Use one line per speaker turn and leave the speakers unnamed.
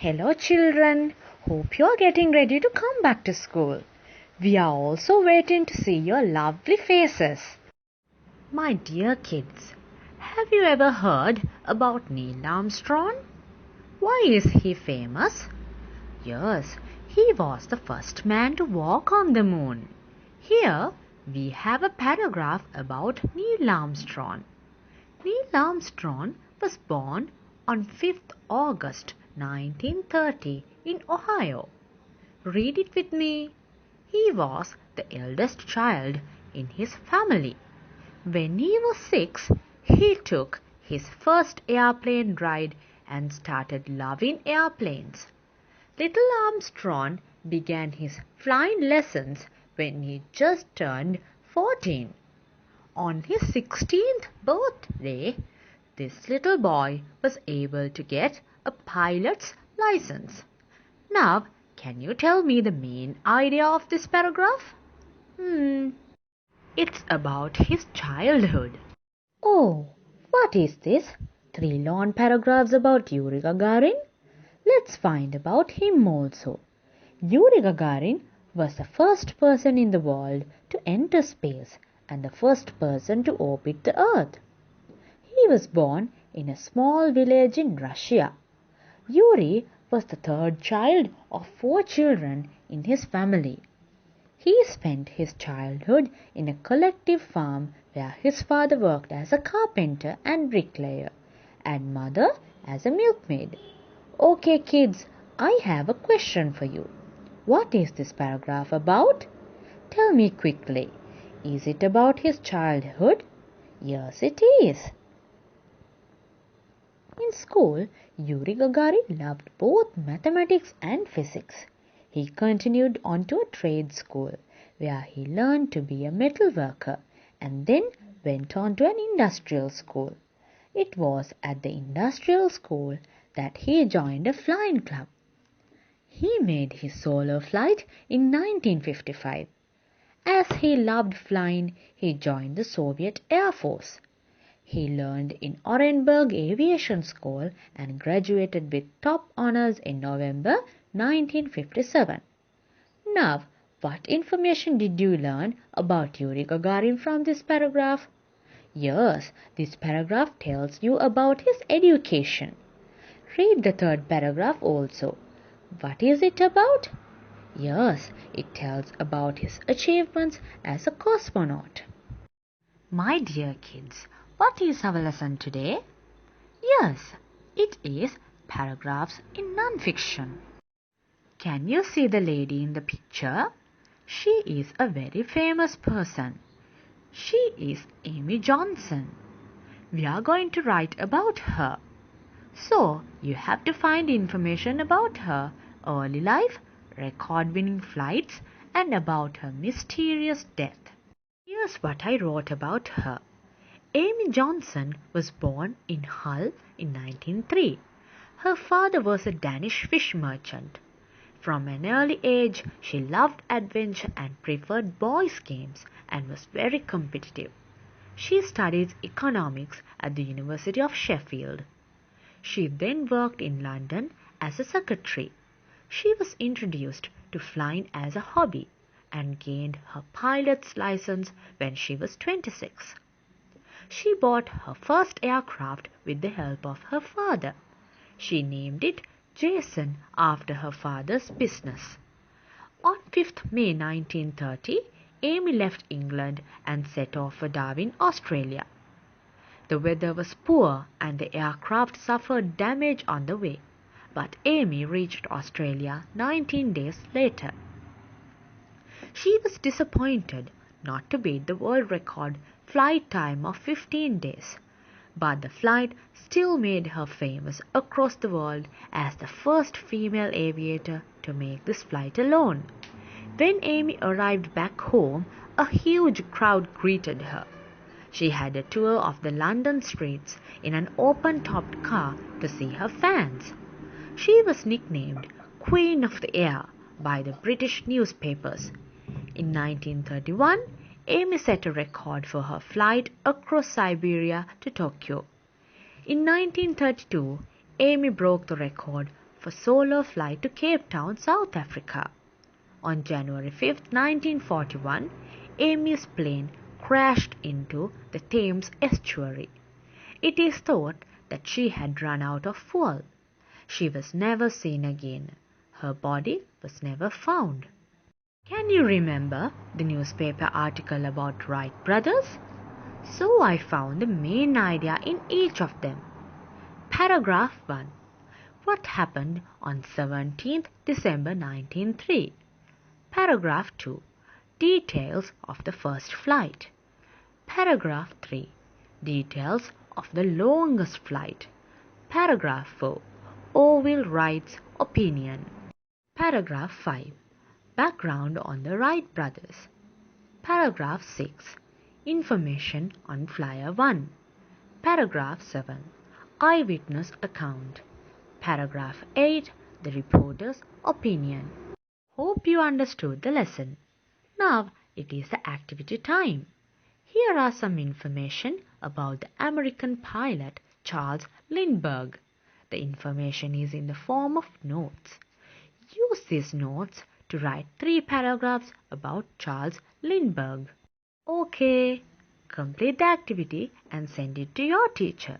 Hello children, hope you are getting ready to come back to school. We are also waiting to see your lovely faces. My dear kids, have you ever heard about Neil Armstrong? Why is he famous? Yes, he was the first man to walk on the moon. Here we have a paragraph about Neil Armstrong. Neil Armstrong was born on 5th August 1930 in Ohio. Read it with me. He was the eldest child in his family. When he was 6, he took his first airplane ride and started loving airplanes. Little Armstrong began his flying lessons when he just turned 14. On his 16th birthday, this little boy was able to get a pilot's license. Now, can you tell me the main idea of this paragraph? It's about his childhood. Oh, what is this? 3 long paragraphs about Yuri Gagarin? Let's find about him also. Yuri Gagarin was the first person in the world to enter space and the first person to orbit the Earth. He was born in a small village in Russia. Yuri was the third child of 4 children in his family. He spent his childhood in a collective farm where his father worked as a carpenter and bricklayer and mother as a milkmaid. Okay kids, I have a question for you. What is this paragraph about? Tell me quickly. Is it about his childhood? Yes, it is. In school, Yuri Gagarin loved both mathematics and physics. He continued on to a trade school where he learned to be a metal worker and then went on to an industrial school. It was at the industrial school that he joined a flying club. He made his solo flight in 1955. As he loved flying, he joined the Soviet Air Force. He learned in Orenburg Aviation School and graduated with top honors in November 1957. Now, what information did you learn about Yuri Gagarin from this paragraph? Yes, this paragraph tells you about his education. Read the third paragraph also. What is it about? Yes, it tells about his achievements as a cosmonaut. My dear kids, what is our lesson today? Yes, it is paragraphs in non-fiction. Can you see the lady in the picture? She is a very famous person. She is Amy Johnson. We are going to write about her. So, you have to find information about her early life, record-winning flights, and about her mysterious death. Here's what I wrote about her. Amy Johnson was born in Hull in 1903. Her father was a Danish fish merchant. From an early age, she loved adventure and preferred boys' games and was very competitive. She studied economics at the University of Sheffield. She then worked in London as a secretary. She was introduced to flying as a hobby and gained her pilot's license when she was 26. She bought her first aircraft with the help of her father. She named it Jason after her father's business. On 5th May 1930, Amy left England and set off for Darwin, Australia. The weather was poor and the aircraft suffered damage on the way, but Amy reached Australia 19 days later. She was disappointed not to beat the world record flight time of 15 days, but the flight still made her famous across the world as the first female aviator to make this flight alone. When Amy arrived back home, a huge crowd greeted her. She had a tour of the London streets in an open-topped car to see her fans. She was nicknamed Queen of the Air by the British newspapers. In 1931, Amy set a record for her flight across Siberia to Tokyo. In 1932, Amy broke the record for solo flight to Cape Town, South Africa. On January 5, 1941, Amy's plane crashed into the Thames estuary. It is thought that she had run out of fuel. She was never seen again. Her body was never found. Can you remember the newspaper article about Wright brothers? So I found the main idea in each of them. Paragraph 1. What happened on 17th December 1903? Paragraph 2. Details of the first flight. Paragraph 3. Details of the longest flight. Paragraph 4. Orville Wright's opinion. Paragraph 5. Background on the Wright brothers. Paragraph 6. Information on Flyer 1. Paragraph 7. Eyewitness account. Paragraph 8. The reporter's opinion. Hope you understood the lesson. Now it is the activity time. Here are some information about the American pilot Charles Lindbergh. The information is in the form of notes. Use these notes to write 3 paragraphs about Charles Lindbergh. Okay, complete the activity and send it to your teacher.